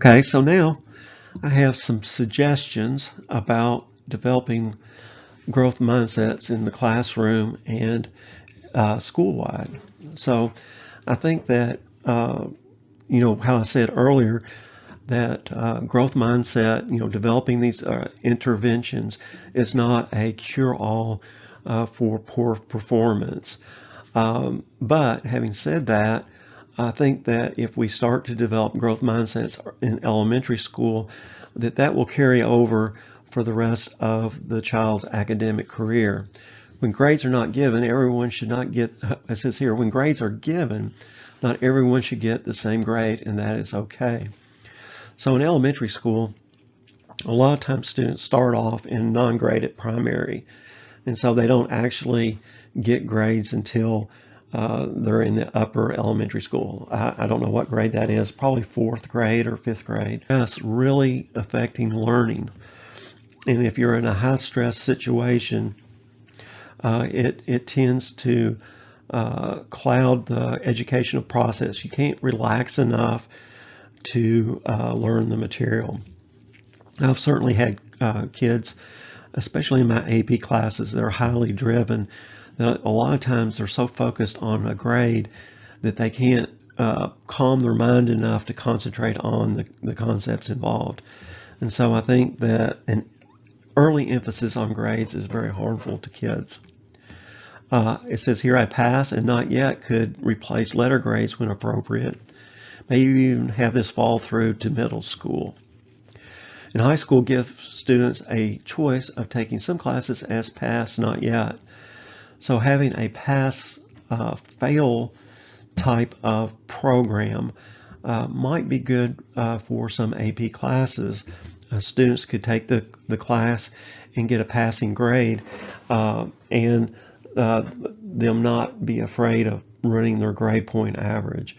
Okay, so now I have some suggestions about developing growth mindsets in the classroom and school-wide. So I think that, how I said earlier, that growth mindset, developing these interventions is not a cure-all for poor performance. But having said that, I think that if we start to develop growth mindsets in elementary school, that will carry over for the rest of the child's academic career. When grades are not given, everyone should not get, it says here, when grades are given, not everyone should get the same grade, and that is okay. So in elementary school, a lot of times students start off in non-graded primary, and so they don't actually get grades until they're in the upper elementary school. I don't know what grade that is, probably fourth grade or fifth grade. That's really affecting learning. And if you're in a high stress situation, it tends to cloud the educational process. You can't relax enough to learn the material. I've certainly had kids, especially in my AP classes, that are highly driven. That a lot of times they're so focused on a grade that they can't calm their mind enough to concentrate on the concepts involved. And so I think that an early emphasis on grades is very harmful to kids. It says here, I pass and not yet could replace letter grades when appropriate. Maybe even have this fall through to middle school. In high school, give students a choice of taking some classes as pass, not yet. So having a pass-fail type of program might be good for some AP classes. Students could take the class and get a passing grade and them not be afraid of running their grade point average.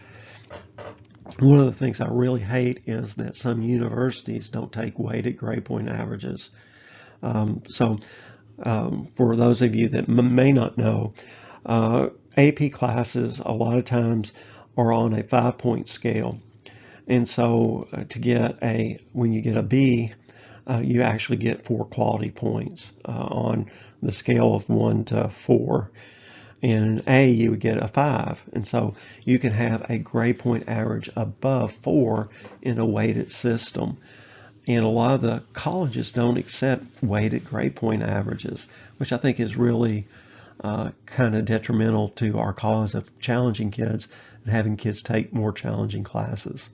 One of the things I really hate is that some universities don't take weighted grade point averages. For those of you that may not know, AP classes a lot of times are on a 5-point scale. And so when you get a B, you actually get 4 quality points on the scale of 1 to 4. And in A, you would get a 5. And so you can have a grade point average above 4 in a weighted system. And a lot of the colleges don't accept weighted grade point averages, which I think is really kind of detrimental to our cause of challenging kids and having kids take more challenging classes.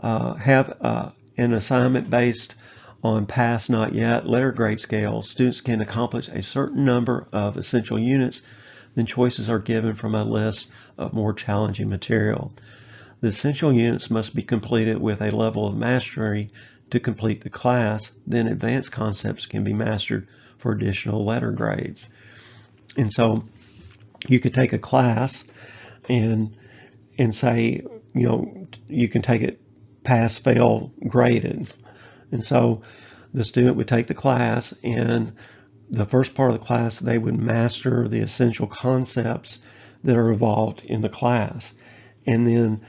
Have an assignment based on pass, not yet, letter grade scale. Students can accomplish a certain number of essential units, then choices are given from a list of more challenging material. The essential units must be completed with a level of mastery to complete the class. Then advanced concepts can be mastered for additional letter grades. And so you could take a class and say, you can take it pass, fail, graded. And so the student would take the class, and the first part of the class, they would master the essential concepts that are involved in the class. And then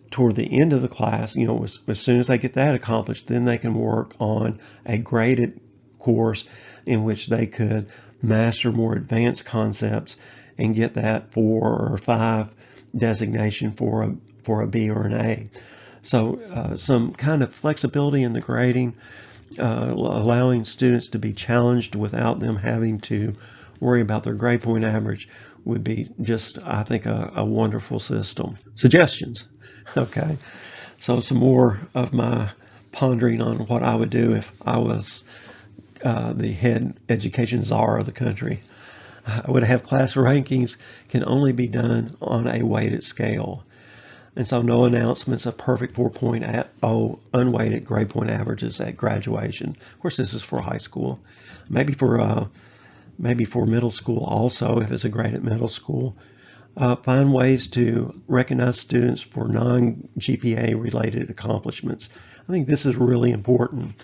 toward the end of the class, as soon as they get that accomplished, then they can work on a graded course in which they could master more advanced concepts and get that 4 or 5 designation for a B or an A. So some kind of flexibility in the grading, allowing students to be challenged without them having to worry about their grade point average would be just, I think, a wonderful system. Suggestions. Okay, so some more of my pondering on what I would do if I was the head education czar of the country. I would have class rankings can only be done on a weighted scale. And so no announcements of perfect 4.0 unweighted grade point averages at graduation. Of course, this is for high school. Maybe for middle school also, if it's a grade at middle school. Find ways to recognize students for non-GPA related accomplishments. I think this is really important.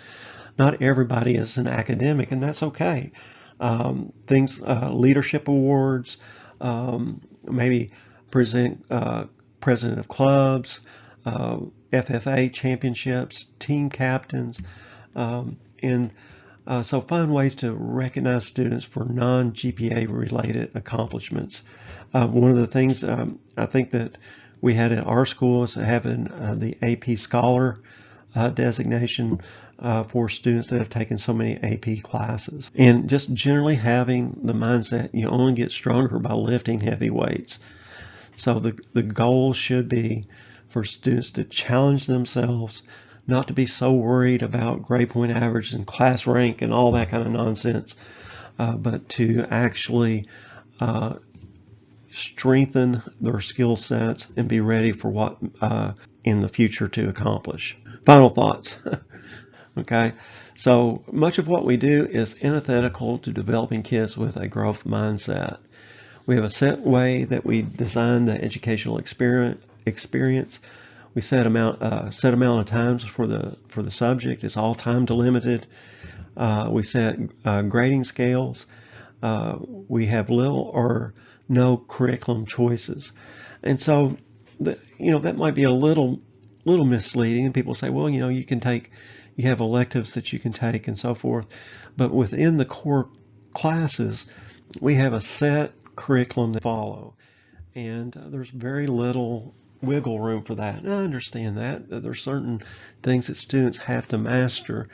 Not everybody is an academic, and that's okay. Leadership awards, maybe present president of clubs, FFA championships, team captains, and so find ways to recognize students for non-GPA related accomplishments. One of the things I think that we had at our school is having the AP Scholar designation for students that have taken so many AP classes. And just generally having the mindset you only get stronger by lifting heavy weights. So the goal should be for students to challenge themselves, not to be so worried about grade point average and class rank and all that kind of nonsense, but to actually strengthen their skill sets and be ready for what in the future to accomplish. Final thoughts. Okay, so much of what we do is antithetical to developing kids with a growth mindset. We have a set way that we design the educational experience. We set amount of times for the subject. It's all time delimited. We set grading scales. We have little or no curriculum choices, and so that might be a little misleading. And people say, well, you have electives that you can take and so forth, but within the core classes, we have a set curriculum to follow, and there's very little wiggle room for that. And I understand that there's certain things that students have to master,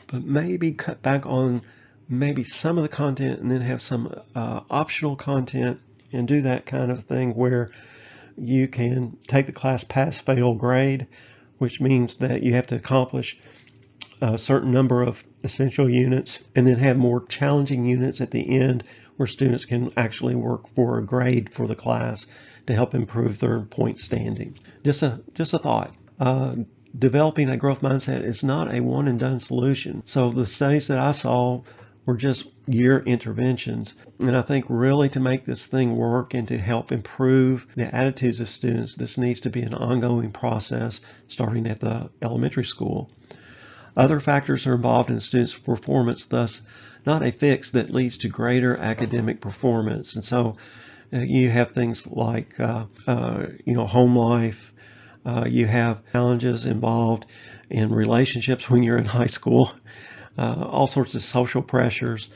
but maybe cut back on maybe some of the content and then have some optional content and do that kind of thing where you can take the class pass-fail grade, which means that you have to accomplish a certain number of essential units, and then have more challenging units at the end where students can actually work for a grade for the class to help improve their point standing. Just a thought. Developing a growth mindset is not a one and done solution. So the studies that I saw were just year interventions. And I think really to make this thing work and to help improve the attitudes of students, this needs to be an ongoing process starting at the elementary school. Other factors are involved in students' performance, thus not a fix that leads to greater academic performance. And so you have things like home life. You have challenges involved in relationships when you're in high school. All sorts of social pressures.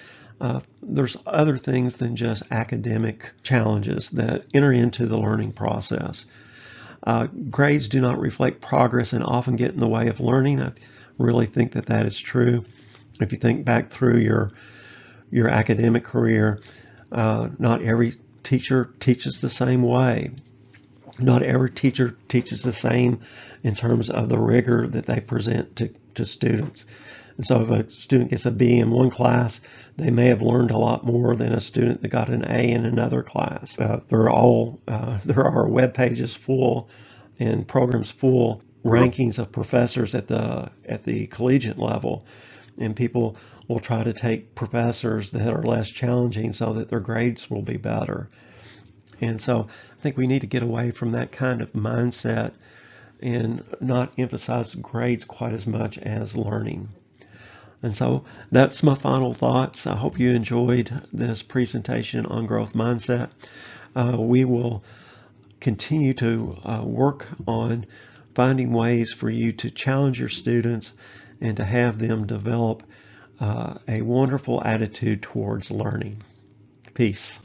There's other things than just academic challenges that enter into the learning process. Grades do not reflect progress and often get in the way of learning. I really think that is true. If you think back through your academic career, not every teacher teaches the same way. Not every teacher teaches the same in terms of the rigor that they present to students. And so if a student gets a B in one class, they may have learned a lot more than a student that got an A in another class. There are web pages full and programs full rankings of professors at the collegiate level, and people will try to take professors that are less challenging so that their grades will be better. And so I think we need to get away from that kind of mindset and not emphasize grades quite as much as learning. And so that's my final thoughts. I hope you enjoyed this presentation on growth mindset. We will continue to work on finding ways for you to challenge your students and to have them develop a wonderful attitude towards learning. Peace.